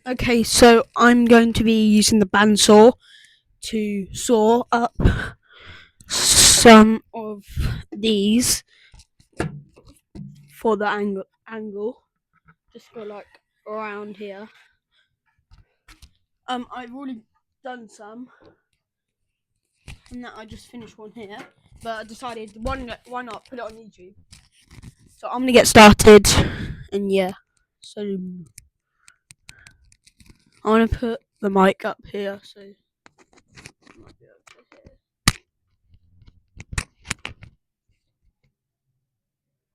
Okay, so I'm going to be using the bandsaw to saw up some of these for the angle. Just go like around here. I've already done some, and that I just finished one here. But I decided why not put it on YouTube. So I'm gonna get started, and yeah. So I want to put the mic up here, so you might be able to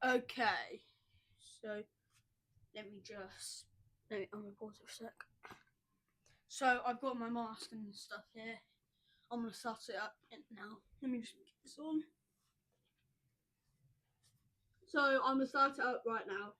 hear. Okay, so I'm gonna pause it for a sec. So I've got my mask and stuff here. I'm gonna start it up now. Let me just get this on. So I'm gonna start it up right now.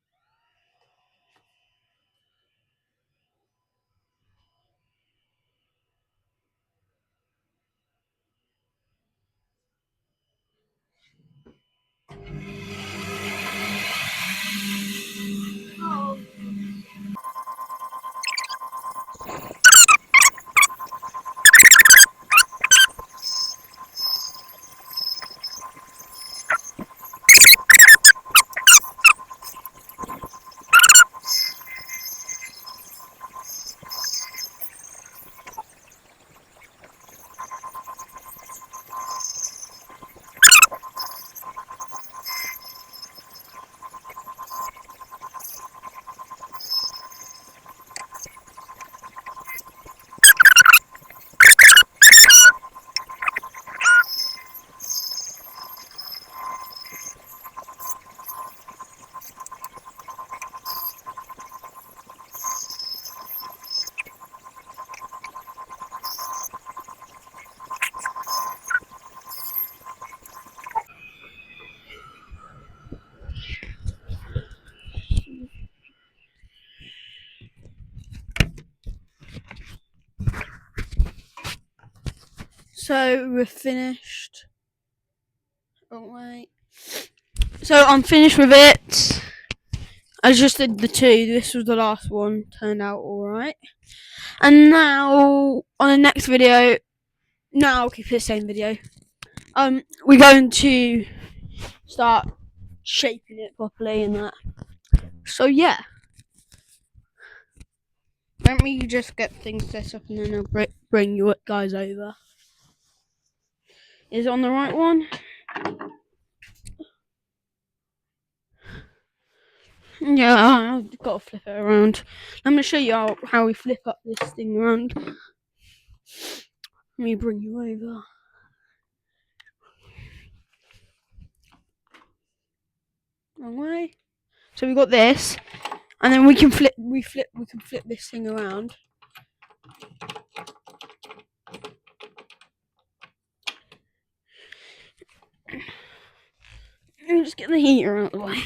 Oh. So we're finished. Oh wait. So I'm finished with it. I just did the two. This was the last one. Turned out alright. And now on the next video, no, I'll keep it the same video. We're going to start shaping it properly and that. So yeah. Let me just get things set up and then I'll bring you guys over. Is it on the right one? Yeah, I've got to flip it around. I'm going to show you how we flip up this thing around. Let me bring you over. Wrong way. So we got this, and then we can flip this thing around. Let me just get the heater out of the way.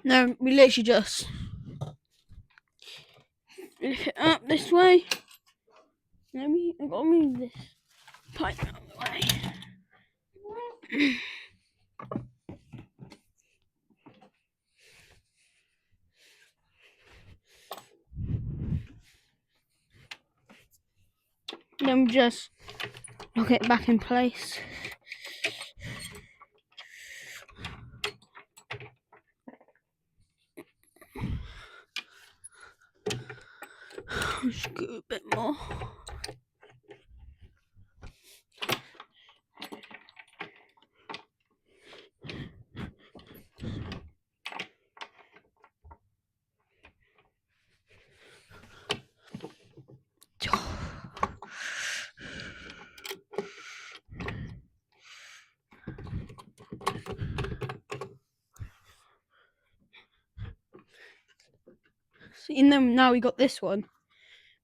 No, we literally just lift it up this way. I've got to move this pipe out of the way. Then we just lock it back in place. Just go a bit more. See, and then now we got this one.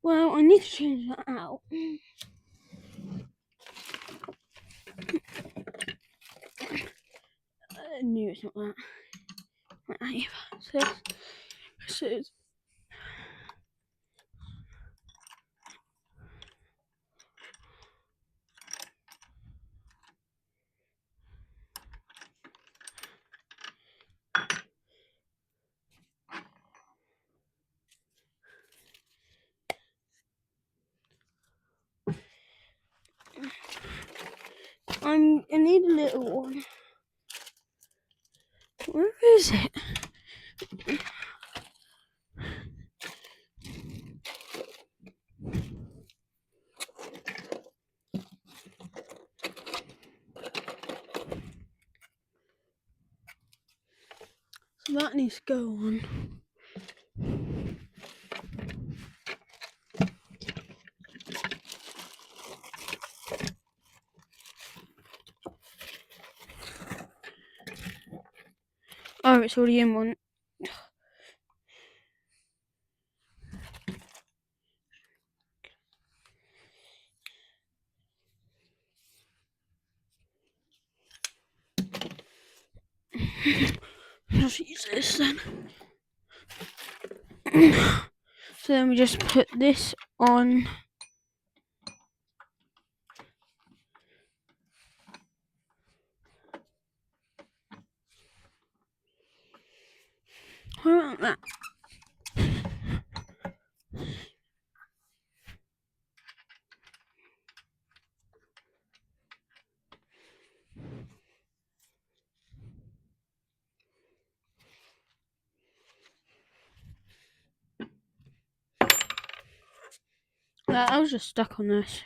Well, I need to change that out. I knew it's not that. Right, so I need a little one. Where is it? So that needs to go on. Oh, it's already in one. Just use this then. So then we just put this on. How about that? I was just stuck on this.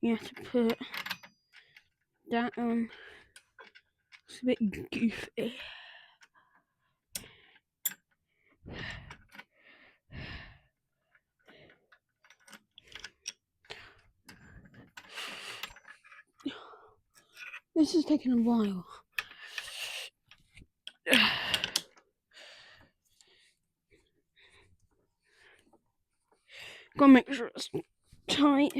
You have to put that on. It's a bit goofy. This is taking a while. Gotta make sure it's tight.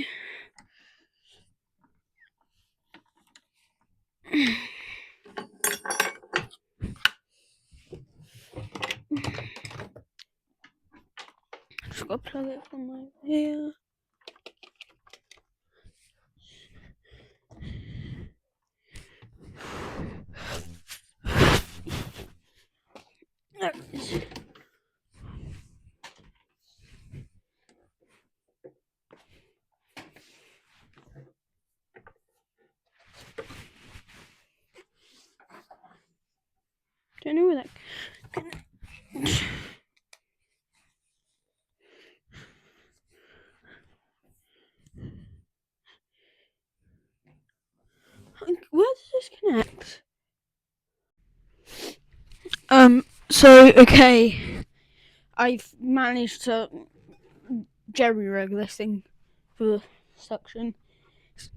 Just gotta plug it from over here. There it is. Don't know where that. Where does this connect? So okay, I've managed to jerry rig this thing for the suction. It's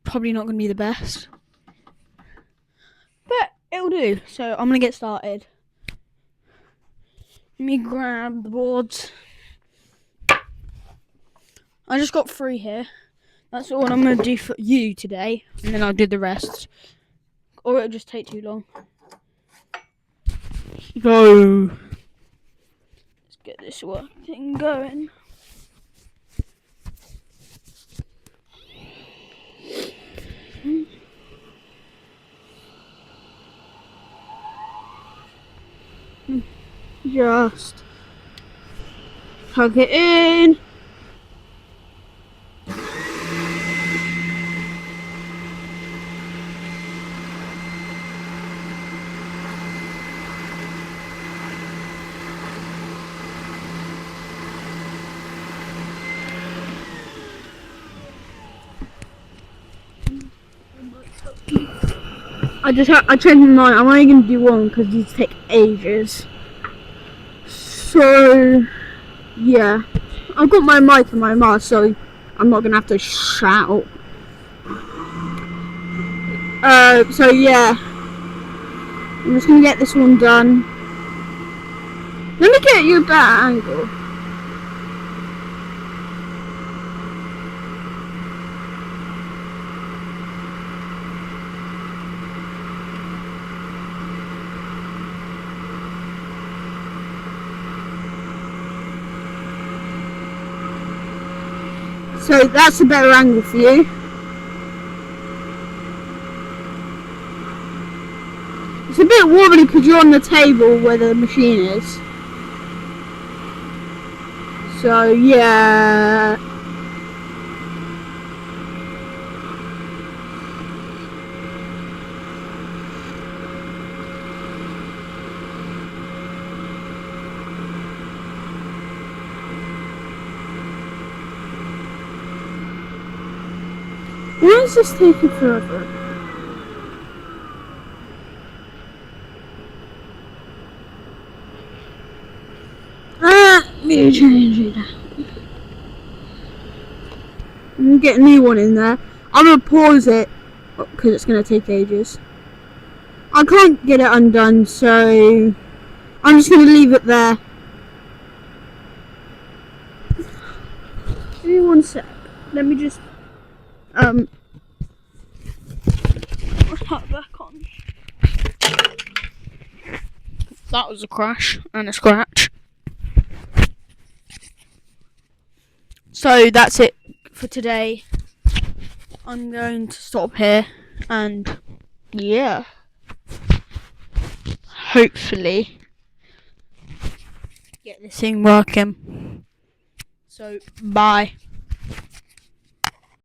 probably not going to be the best, but it'll do. So I'm gonna get started. Let me grab the boards. I just got 3 here. That's all I'm gonna do for you today, and then I'll do the rest, or it'll just take too long. Go. Let's get this thing going. Just plug it in. I changed my mind. I'm only gonna do one because these take ages. So yeah, I've got my mic in my mouth, so I'm not gonna have to shout. So yeah, I'm just gonna get this one done. Let me get you a better angle. So that's a better angle for you. It's a bit wobbly because you're on the table where the machine is. So yeah. Why is this taking forever? Me change it. I'm gonna get a new one in there. I'm gonna pause it because it's gonna take ages. I can't get it undone, so I'm just gonna leave it there. Give me 1 sec. Let me just put that back on. That was a crash and a scratch. So that's it for today. I'm going to stop here and yeah, hopefully get this thing working. So bye.